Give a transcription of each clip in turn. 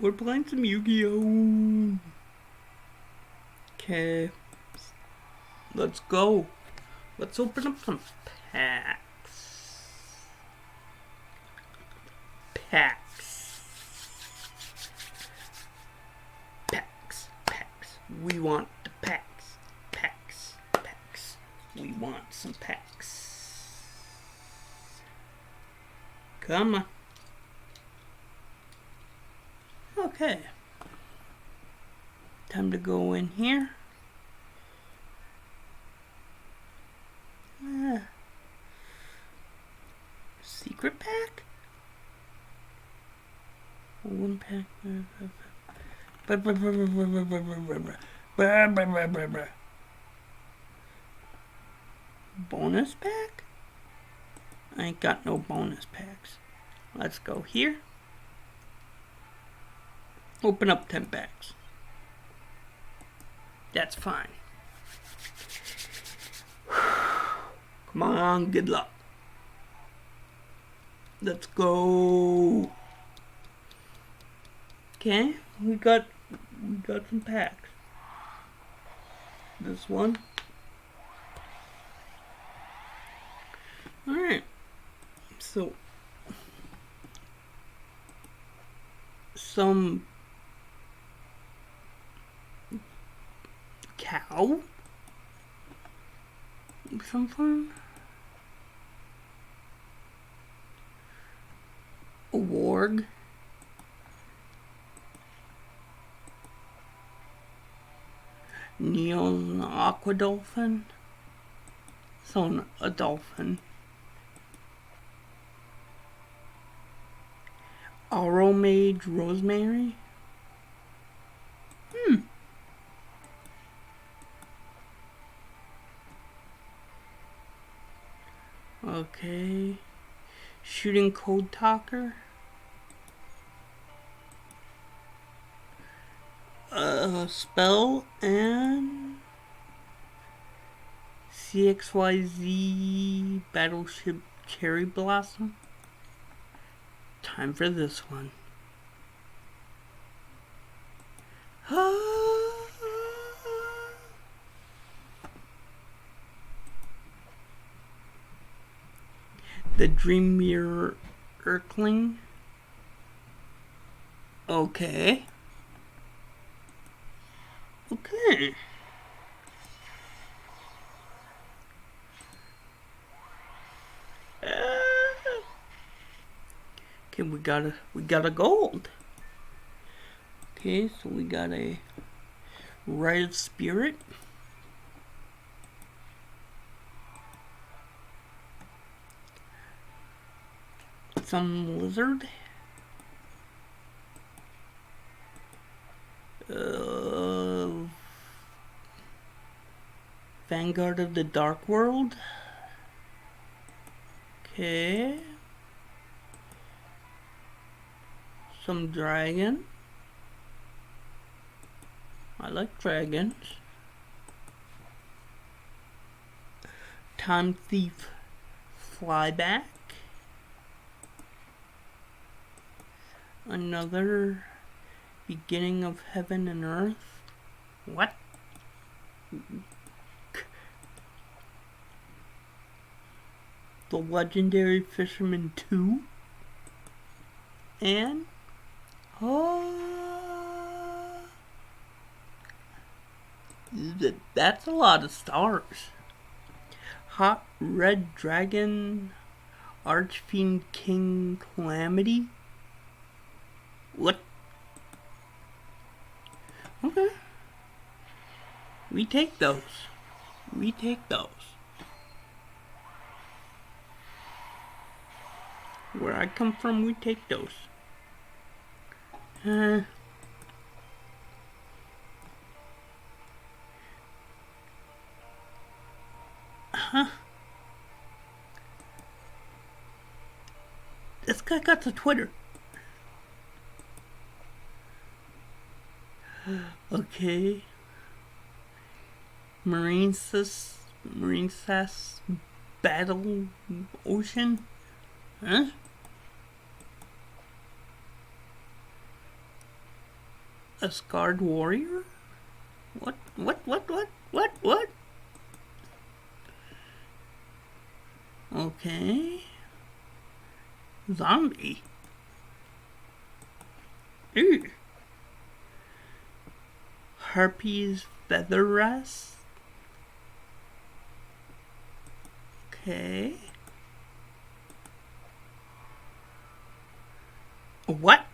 We're playing some Yu-Gi-Oh! Okay. Let's go. Let's open up some packs. Packs. We want the packs. Packs. We want some packs. Come on. Okay. Time to go in here. Secret pack? One pack. Bonus pack? I ain't got no bonus packs. Let's go here. Open up 10 packs. That's fine. Come on, good luck. Let's go. Okay, we got some packs. This one. Alright. So some cow? Something? A warg? Neon aqua dolphin? So a dolphin. Auro mage rosemary? Okay. Shooting code talker. Spell and CXYZ Battleship Cherry Blossom. Time for this one. The Dream Mirror Erkling. Okay. Okay. Okay, we got a gold. Okay, so we got a Red Spirit. Some lizard. Vanguard of the Dark World. Okay. Some dragon. I like dragons. Time Thief Flyback. Another Beginning of Heaven and Earth. What? The Legendary Fisherman 2. And that's a lot of stars. Hot Red Dragon, Archfiend King Calamity. What? Okay. We take those. Where I come from, we take those. This guy got the Twitter. Okay. Marine Sass Battle Ocean? Huh? A scarred warrior? What? Okay. Zombie. Ew. Harpy's feather rest. Okay. What?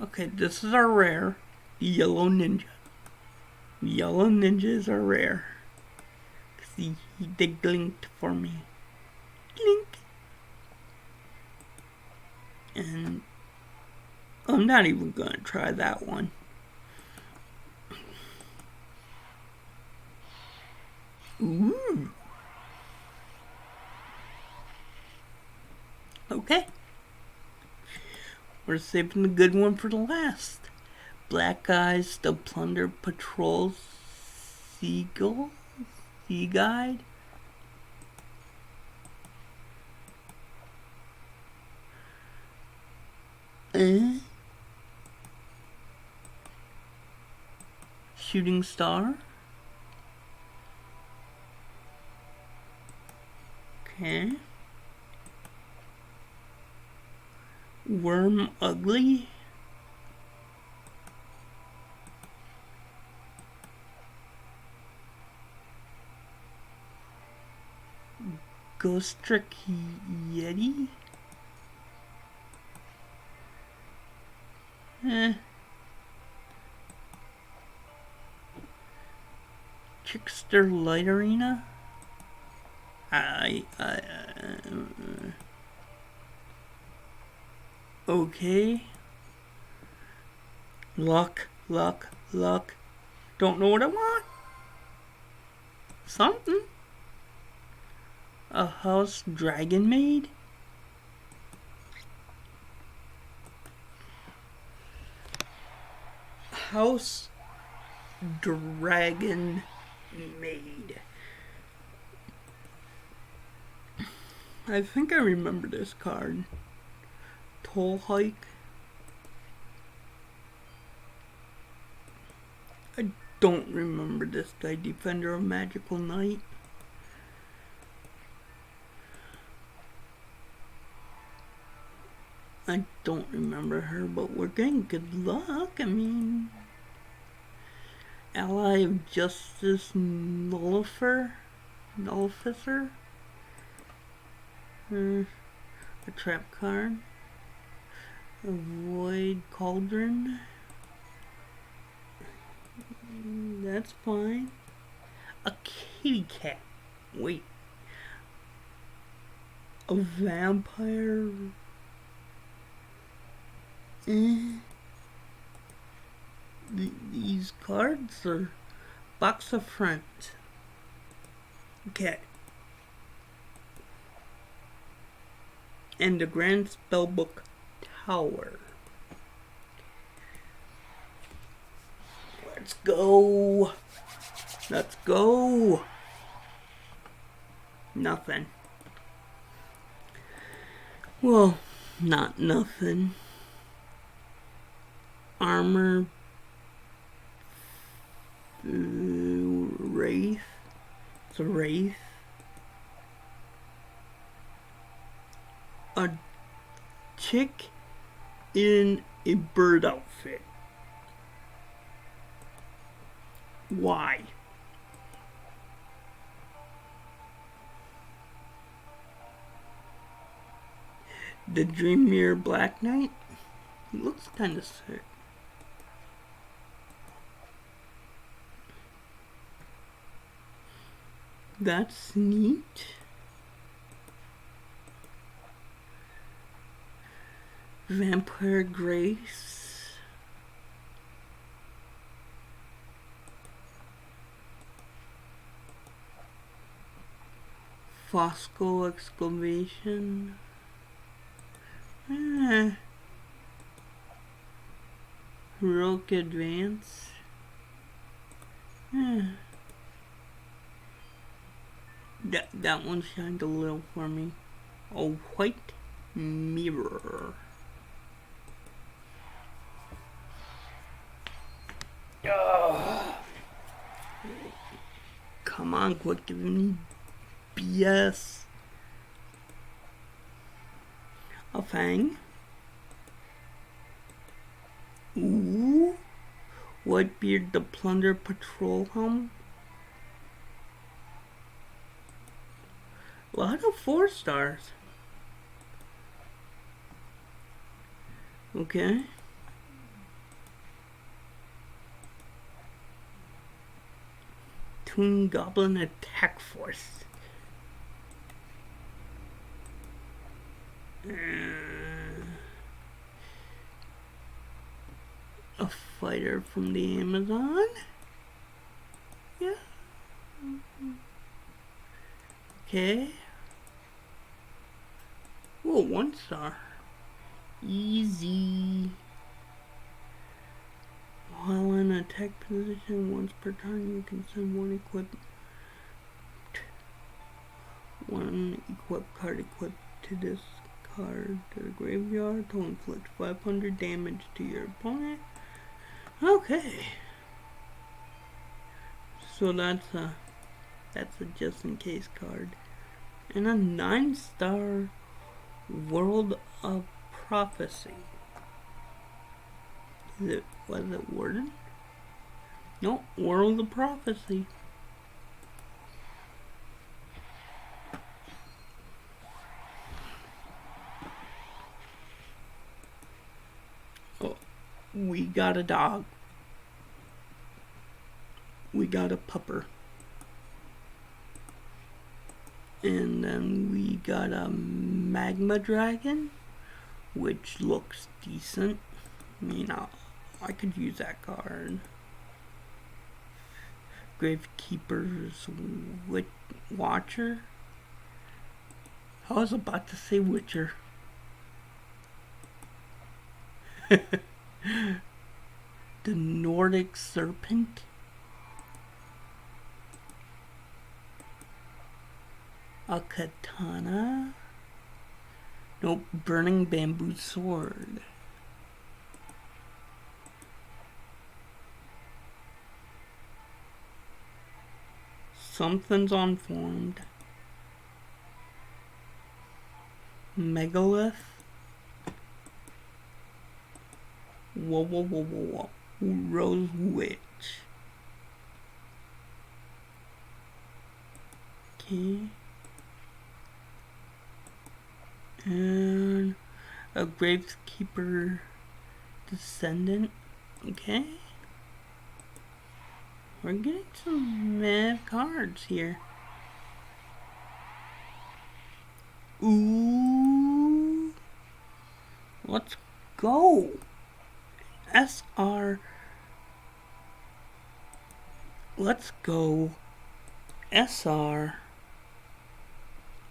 Okay, this is our rare. Yellow ninja. Yellow ninjas are rare. See, they blinked for me. Blink. And I'm not even gonna try that one. Ooh. Okay. We're saving the good one for the last. Black Eyes, the Plunder Patrol Seagull? Sea Guide? Shooting Star? Okay. Worm Ugly? Ghost Trick Yeti? Trickster Light Arena? Okay. Luck. Don't know what I want. Something. A house dragon maid? House dragon maid. I think I remember this card. Toll hike. I don't remember this guy. Defender of Magical Night. I don't remember her, but we're getting good luck. I mean, Ally of Justice Nullificer? A trap card. Avoid Cauldron. That's fine. A kitty cat. Wait. A vampire. These cards are box of friends. Okay. And the Grand Spellbook Tower. Let's go. Nothing. Well, not nothing. Armor. Wraith. It's a wraith. A chick in a bird outfit. Why? The Dream Mirror Black Knight? He looks kind of sick. That's neat. Vampire Grace. Fosco exclamation. Heroic Advance. That one shined a little for me. A White mirror. Come on, quit giving me BS. A fang. Ooh. Whitebeard the Plunder Patrol Helm. A lot of 4 stars. Okay. Toon Goblin Attack Force. A fighter from the Amazon. Yeah. Okay. Whoa, 1 star. Easy. While in attack position, once per turn, you can send one equipped card equipped to this card to the graveyard to inflict 500 damage to your opponent. Okay. So that's a just in case card. And a 9-star World of Prophecy. Was it worded? No, World of Prophecy. Oh, we got a dog. We got a pupper. And then we got a magma dragon, which looks decent. I mean, I could use that card. Gravekeeper's Watcher. I was about to say Witcher. The Nordic Serpent. A katana. Nope, burning bamboo sword. Something's unformed. Megalith. Whoa. Rose Witch. Okay. And a Gravekeeper Descendant. Okay. We're getting some mad cards here. Ooh. Let's go. SR. Let's go. SR.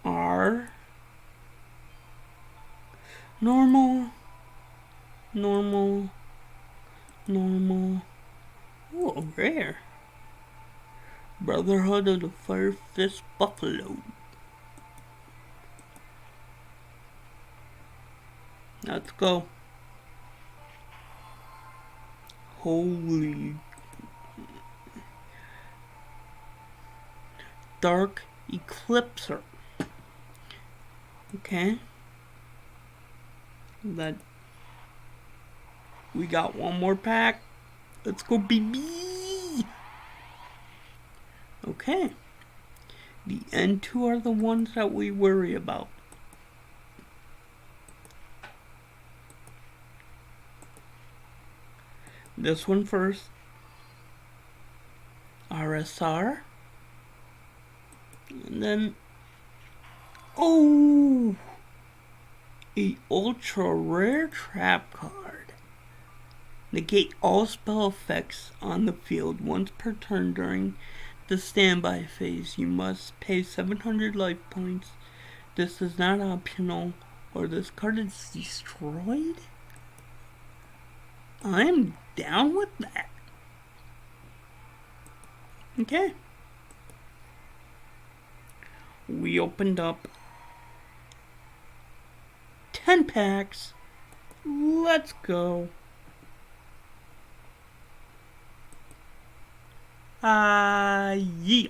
R. Normal. Oh, rare. Brotherhood of the Fire Fist Buffalo. Let's go. Holy. Dark Eclipser. Okay. That. We got one more pack. Let's go, baby. Okay. The end two are the ones that we worry about. This one first. RSR. And then, oh, a ultra rare trap card. Negate all spell effects on the field once per turn during the standby phase. You must pay 700 life points. This is not optional, or this card is destroyed. I'm down with that. Okay. We opened up 10 packs. Let's go. Yeah.